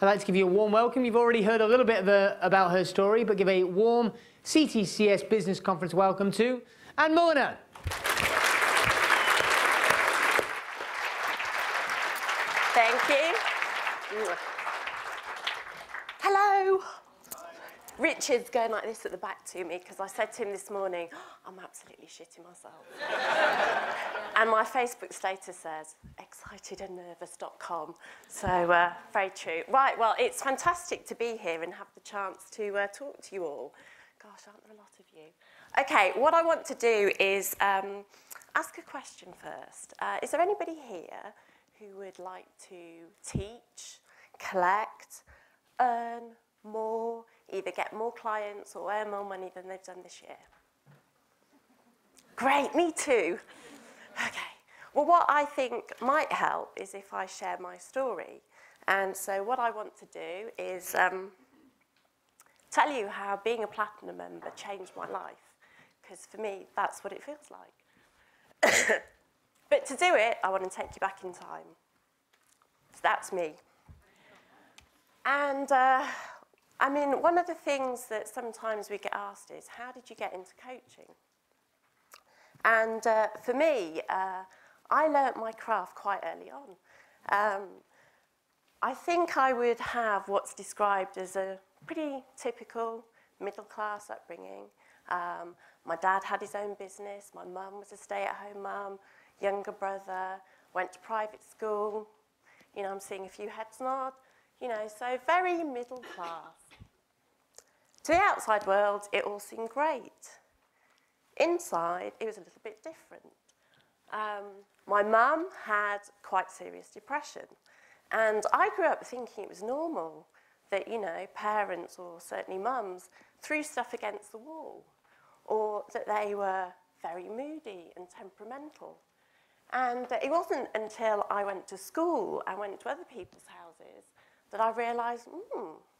I'd like to give you a warm welcome. You've already heard a little bit about her story, but give a warm CTCS Business Conference welcome to Anne Mulliner. Thank you. Hello. Richard's going like this at the back to me because I said to him this morning, oh, I'm absolutely shitting myself. And my Facebook status says, excitedandnervous.com. So very true. Right, well, it's fantastic to be here and have the chance to talk to you all. Gosh, aren't there a lot of you? Okay, what I want to do is ask a question first. Is there anybody here who would like to teach, collect, earn more, either get more clients or earn more money than they've done this year? Great, me too. Okay, well, what I think might help is if I share my story. And so what I want to do is tell you how being a Platinum member changed my life, because for me, that's what it feels like. But to do it, I want to take you back in time. So that's me. And I mean, one of the things that sometimes we get asked is, how did you get into coaching? And for me, I learnt my craft quite early on. I think I would have what's described as a pretty typical middle-class upbringing. My dad had his own business. My mum was a stay-at-home mum, younger brother, went to private school. You know, I'm seeing a few heads nod. You know, so very middle class. To the outside world, it all seemed great. Inside, it was a little bit different. My mum had quite serious depression, and I grew up thinking it was normal that, you know, parents, or certainly mums, threw stuff against the wall, or that they were very moody and temperamental. And it wasn't until I went to school and went to other people's houses that I realised,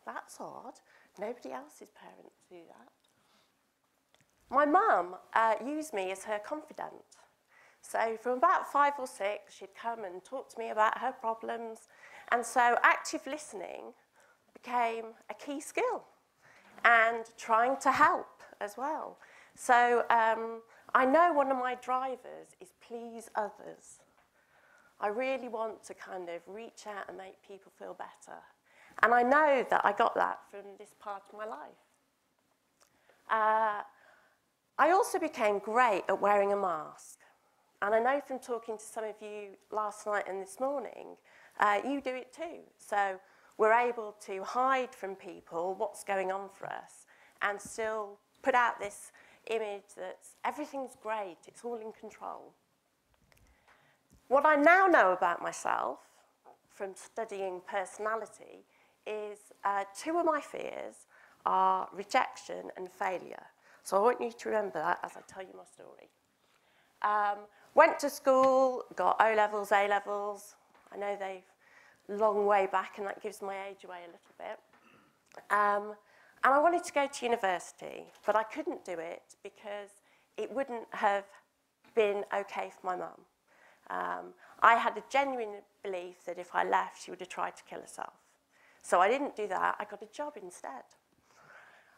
that's odd. Nobody else's parents do that. My mum used me as her confidant. So from about 5 or 6, she'd come and talk to me about her problems. And so active listening became a key skill, and trying to help as well. So I know one of my drivers is please others. I really want to kind of reach out and make people feel better. And I know that I got that from this part of my life. I also became great at wearing a mask. And I know from talking to some of you last night and this morning, you do it too. So we're able to hide from people what's going on for us and still put out this image that everything's great, it's all in control. What I now know about myself from studying personality is 2 of my fears are rejection and failure. So I want you to remember that as I tell you my story. Went to school, got O-levels, A-levels. I know they've long way back, and that gives my age away a little bit. And I wanted to go to university, but I couldn't do it because it wouldn't have been okay for my mum. I had a genuine belief that if I left, she would have tried to kill herself. So I didn't do that. I got a job instead.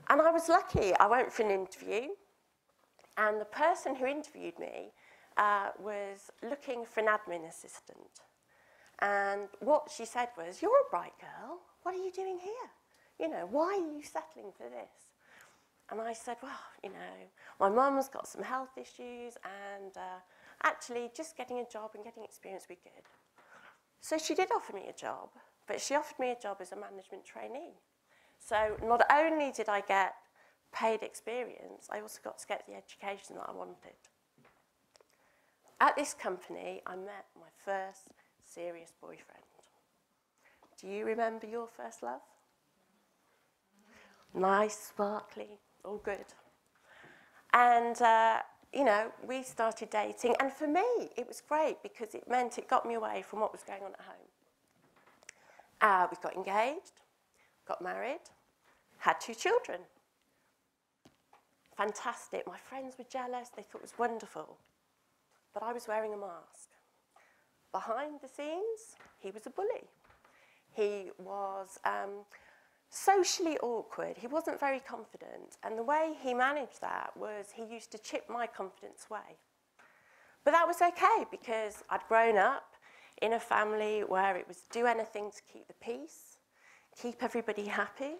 And I was lucky. I went for an interview, and the person who interviewed me was looking for an admin assistant. And what she said was, "You're a bright girl. What are you doing here? You know, why are you settling for this?" And I said, well, you know, my mum's got some health issues, and actually just getting a job and getting experience would be good. So she did offer me a job, but she offered me a job as a management trainee. So not only did I get paid experience, I also got to get the education that I wanted. At this company, I met my first serious boyfriend. Do you remember your first love? Nice, sparkly, all good. And, you know, we started dating. And for me, it was great because it meant it got me away from what was going on at home. We got engaged, got married, had 2 children. Fantastic. My friends were jealous. They thought it was wonderful. But I was wearing a mask. Behind the scenes, he was a bully. He was socially awkward. He wasn't very confident. And the way he managed that was he used to chip my confidence away. But that was okay because I'd grown up in a family where it was do anything to keep the peace, keep everybody happy.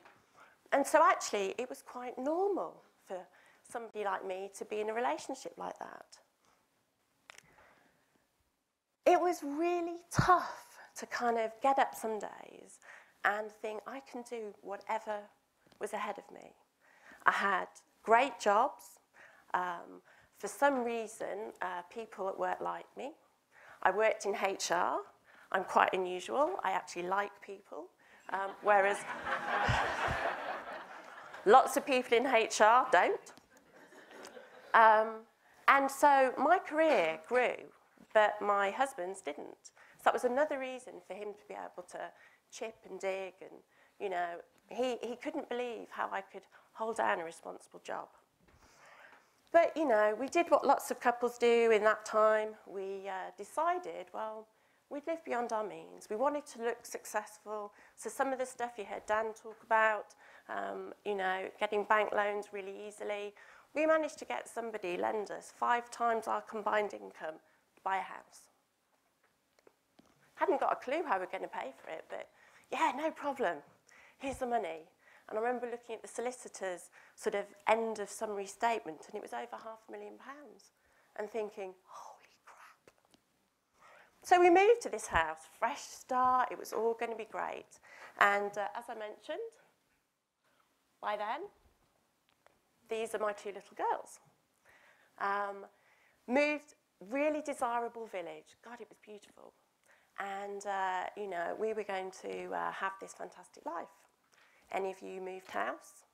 And so actually it was quite normal for somebody like me to be in a relationship like that. It was really tough to kind of get up some days and think I can do whatever was ahead of me. I had great jobs. For some reason, people at work liked me. I worked in HR. I'm quite unusual. I actually like people, whereas lots of people in HR don't. And so my career grew, but my husband's didn't. So that was another reason for him to be able to chip and dig, and, you know, he couldn't believe how I could hold down a responsible job. But, you know, we did what lots of couples do in that time. We decided, well, we'd live beyond our means. We wanted to look successful. So some of the stuff you heard Dan talk about, you know, getting bank loans really easily, we managed to get somebody lend us 5 times our combined income to buy a house. Hadn't got a clue how we were going to pay for it, but yeah, no problem. Here's the money. And I remember looking at the solicitor's sort of end of summary statement, and it was over £500,000, and thinking, holy crap. So we moved to this house, fresh start, it was all going to be great. And as I mentioned, by then, these are my 2 little girls. Moved, really desirable village. God, it was beautiful. And, you know, we were going to have this fantastic life. Any of you moved house?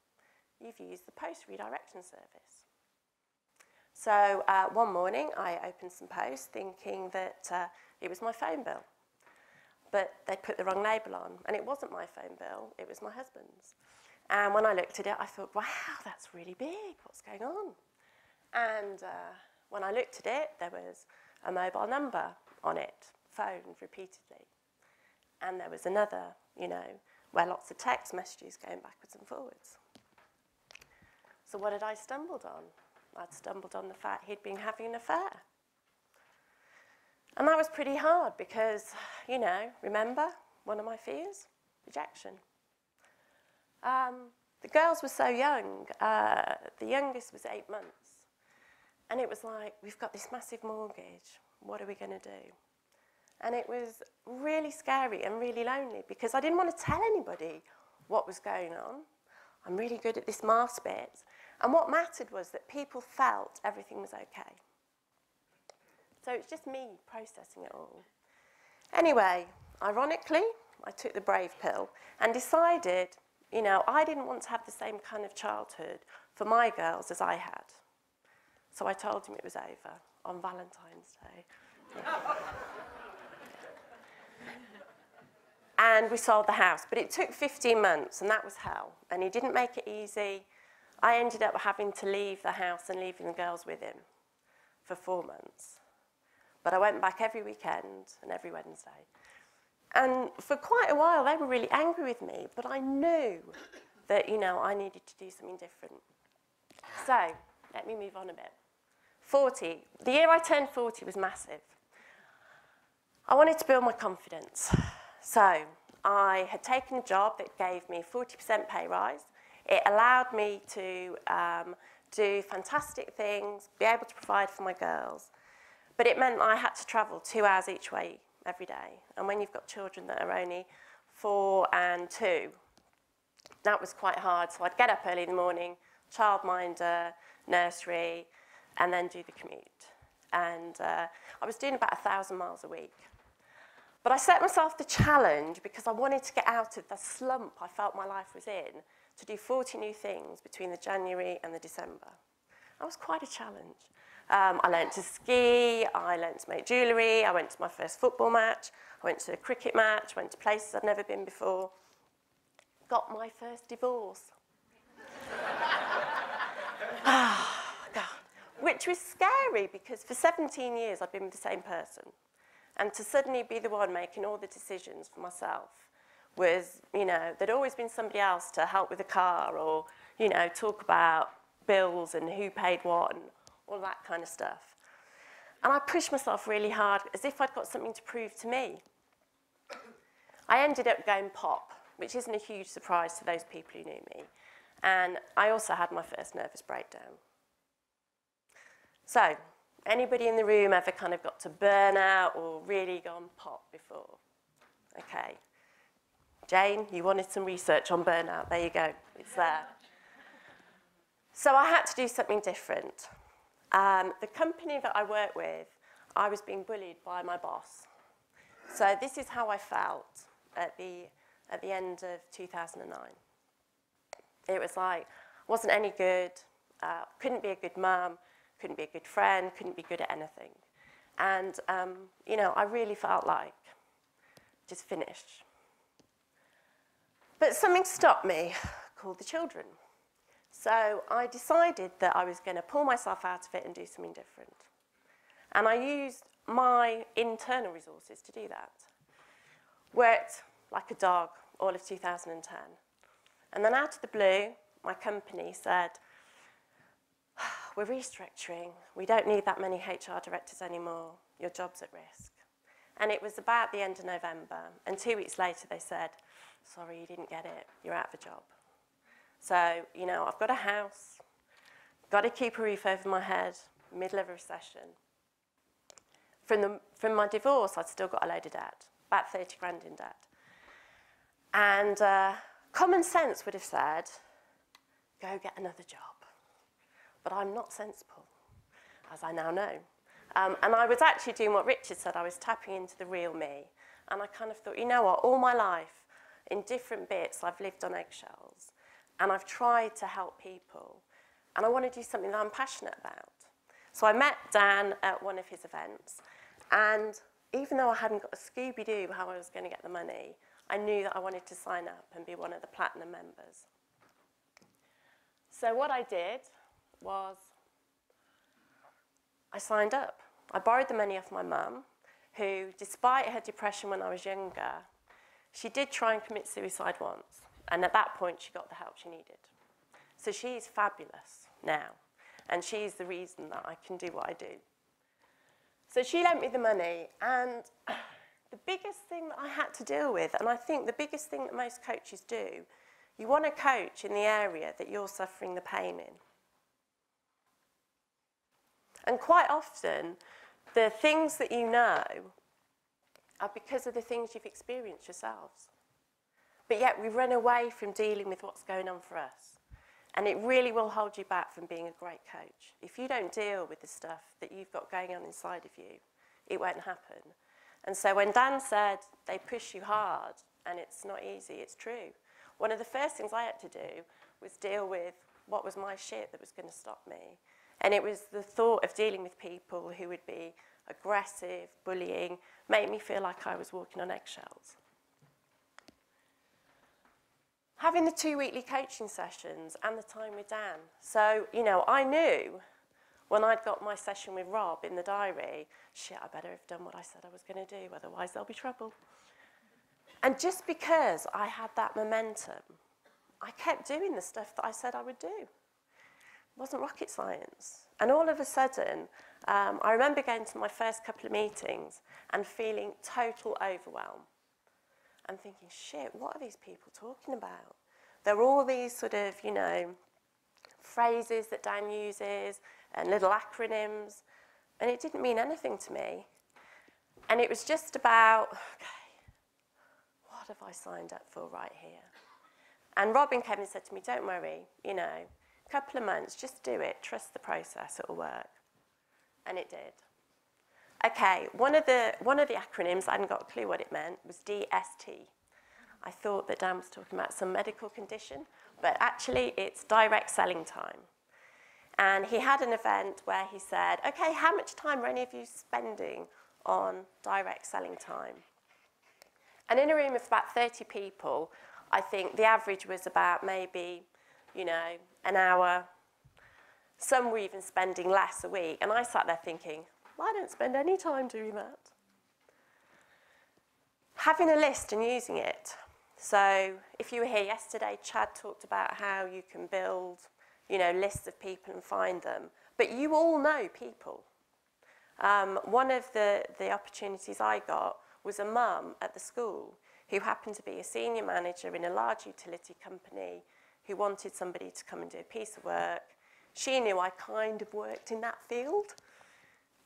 You've used the post redirection service. So one morning I opened some post thinking that it was my phone bill. But they'd put the wrong label on, and it wasn't my phone bill, it was my husband's. And when I looked at it, I thought, wow, that's really big, what's going on? And when I looked at it, there was a mobile number on it, phoned repeatedly. And there was another, you know, where lots of text messages going backwards and forwards. So what had I stumbled on? I'd stumbled on the fact he'd been having an affair. And that was pretty hard because, you know, remember one of my fears? Rejection. The girls were so young. The youngest was 8 months. And it was like, we've got this massive mortgage. What are we going to do? And it was really scary and really lonely because I didn't want to tell anybody what was going on. I'm really good at this mask bit. And what mattered was that people felt everything was okay. So it's just me processing it all. Anyway, ironically, I took the brave pill and decided, you know, I didn't want to have the same kind of childhood for my girls as I had. So I told him it was over on Valentine's Day. Yeah. And we sold the house, but it took 15 months, and that was hell. And he didn't make it easy. I ended up having to leave the house and leaving the girls with him for 4 months. But I went back every weekend and every Wednesday. And for quite a while, they were really angry with me, but I knew that, you know, I needed to do something different. So, let me move on a bit. 40. The year I turned 40 was massive. I wanted to build my confidence. So I had taken a job that gave me 40% pay rise. It allowed me to do fantastic things, be able to provide for my girls. But it meant I had to travel 2 hours each way every day. And when you've got children that are only 4 and 2, that was quite hard. So I'd get up early in the morning, childminder, nursery, and then do the commute. And I was doing about 1,000 miles a week. But I set myself the challenge because I wanted to get out of the slump I felt my life was in to do 40 new things between the January and the December. That was quite a challenge. I learnt to ski, I learnt to make jewellery, I went to my first football match, I went to a cricket match, went to places I'd never been before. Got my first divorce. Oh, God. Which was scary because for 17 years I'd been with the same person. And to suddenly be the one making all the decisions for myself was, you know, there'd always been somebody else to help with the car or, you know, talk about bills and who paid what and all that kind of stuff. And I pushed myself really hard as if I'd got something to prove to me. I ended up going pop, which isn't a huge surprise to those people who knew me. And I also had my first nervous breakdown. So, anybody in the room ever kind of got to burnout or really gone pop before? Okay. Jane, you wanted some research on burnout. There you go. It's there. So I had to do something different. The company that I work with, I was being bullied by my boss. So this is how I felt at the end of 2009. It was like, wasn't any good, couldn't be a good mum, couldn't be a good friend, couldn't be good at anything. And, you know, I really felt like just finished. But something stopped me, called the children. So I decided that I was going to pull myself out of it and do something different. And I used my internal resources to do that. Worked like a dog all of 2010. And then out of the blue, my company said, we're restructuring. We don't need that many HR directors anymore. Your job's at risk. And it was about the end of November. And 2 weeks later, they said, sorry, you didn't get it. You're out of a job. So, you know, I've got a house, got to keep a roof over my head, middle of a recession. From my divorce, I'd still got a load of debt, about 30 grand in debt. And common sense would have said, go get another job. But I'm not sensible, as I now know. And I was actually doing what Richard said. I was tapping into the real me. And I kind of thought, you know what, all my life, in different bits, I've lived on eggshells. And I've tried to help people. And I want to do something that I'm passionate about. So I met Dan at one of his events. And even though I hadn't got a Scooby-Doo how I was going to get the money, I knew that I wanted to sign up and be one of the platinum members. So what I did was I signed up. I borrowed the money off my mum, who, despite her depression when I was younger, she did try and commit suicide once. And at that point, she got the help she needed. So she's fabulous now. And she's the reason that I can do what I do. So she lent me the money. And the biggest thing that I had to deal with, and I think the biggest thing that most coaches do, you want to coach in the area that you're suffering the pain in. And quite often, the things that you know are because of the things you've experienced yourselves. But yet we run away from dealing with what's going on for us. And it really will hold you back from being a great coach. If you don't deal with the stuff that you've got going on inside of you, it won't happen. And so when Dan said they push you hard and it's not easy, it's true. One of the first things I had to do was deal with what was my shit that was going to stop me. And it was the thought of dealing with people who would be aggressive, bullying, made me feel like I was walking on eggshells. Having the 2 weekly coaching sessions and the time with Dan. So, you know, I knew when I'd got my session with Rob in the diary, shit, I better have done what I said I was going to do, otherwise there'll be trouble. And just because I had that momentum, I kept doing the stuff that I said I would do. It wasn't rocket science. And all of a sudden, I remember going to my first couple of meetings and feeling total overwhelm. And thinking, shit, what are these people talking about? There are all these sort of, you know, phrases that Dan uses and little acronyms, and it didn't mean anything to me. And it was just about, okay, what have I signed up for right here? And Robin came and said to me, don't worry, you know, a couple of months, just do it, trust the process, it'll work. And it did. Okay, one of the acronyms, I hadn't got a clue what it meant, was DST. I thought that Dan was talking about some medical condition, but actually it's direct selling time. And he had an event where he said, okay, how much time are any of you spending on direct selling time? And in a room of about 30 people, I think the average was about maybe, you know, an hour. Some were even spending less a week. And I sat there thinking, well, I don't spend any time doing that. Having a list and using it. So if you were here yesterday, Chad talked about how you can build, lists of people and find them. But you all know people. One of the opportunities I got was a mum at the school who happened to be a senior manager in a large utility company who wanted somebody to come and do a piece of work. She knew I kind of worked in that field,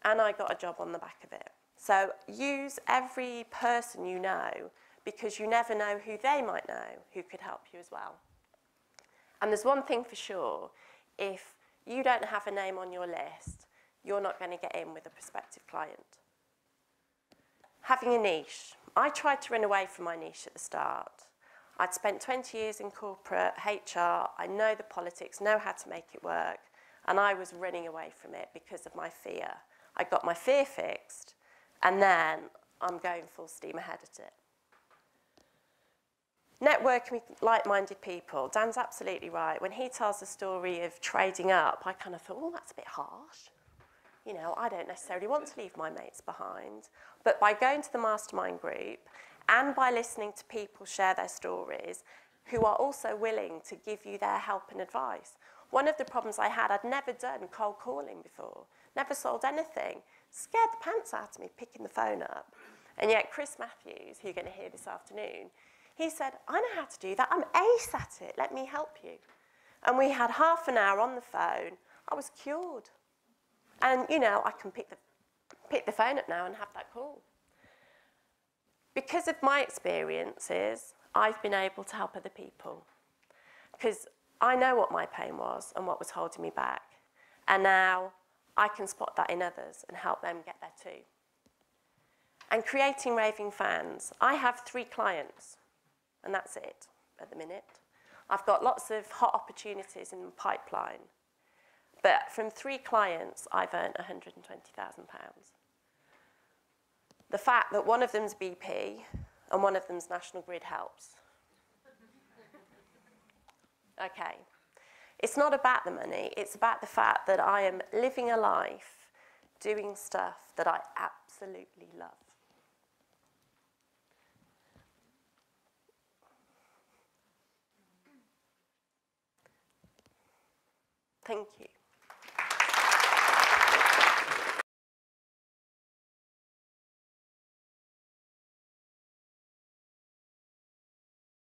and I got a job on the back of it. So use every person you know, because you never know who they might know who could help you as well. And there's one thing for sure, if you don't have a name on your list, you're not going to get in with a prospective client. Having a niche. I tried to run away from my niche at the start. I'd spent 20 years in corporate HR, I know the politics, know how to make it work, and I was running away from it because of my fear. I got my fear fixed, and then I'm going full steam ahead at it. Networking with like-minded people. Dan's absolutely right. When he tells the story of trading up, I kind of thought, oh, that's a bit harsh. I don't necessarily want to leave my mates behind. But by going to the mastermind group and by listening to people share their stories who are also willing to give you their help and advice. One of the problems I had, I'd never done cold calling before, never sold anything. Scared the pants out of me picking the phone up. And yet Chris Matthews, who you're going to hear this afternoon, he said, I know how to do that. I'm ace at it. Let me help you. And we had half an hour on the phone. I was cured. And, I can pick the phone up now and have that call. Because of my experiences, I've been able to help other people. Because I know what my pain was and what was holding me back. And now I can spot that in others and help them get there too. And creating raving fans. I have 3 clients, and that's it at the minute. I've got lots of hot opportunities in the pipeline. But from 3 clients, I've earned £120,000. The fact that one of them's BP and one of them's National Grid helps. Okay. It's not about the money. It's about the fact that I am living a life doing stuff that I absolutely love. Thank you.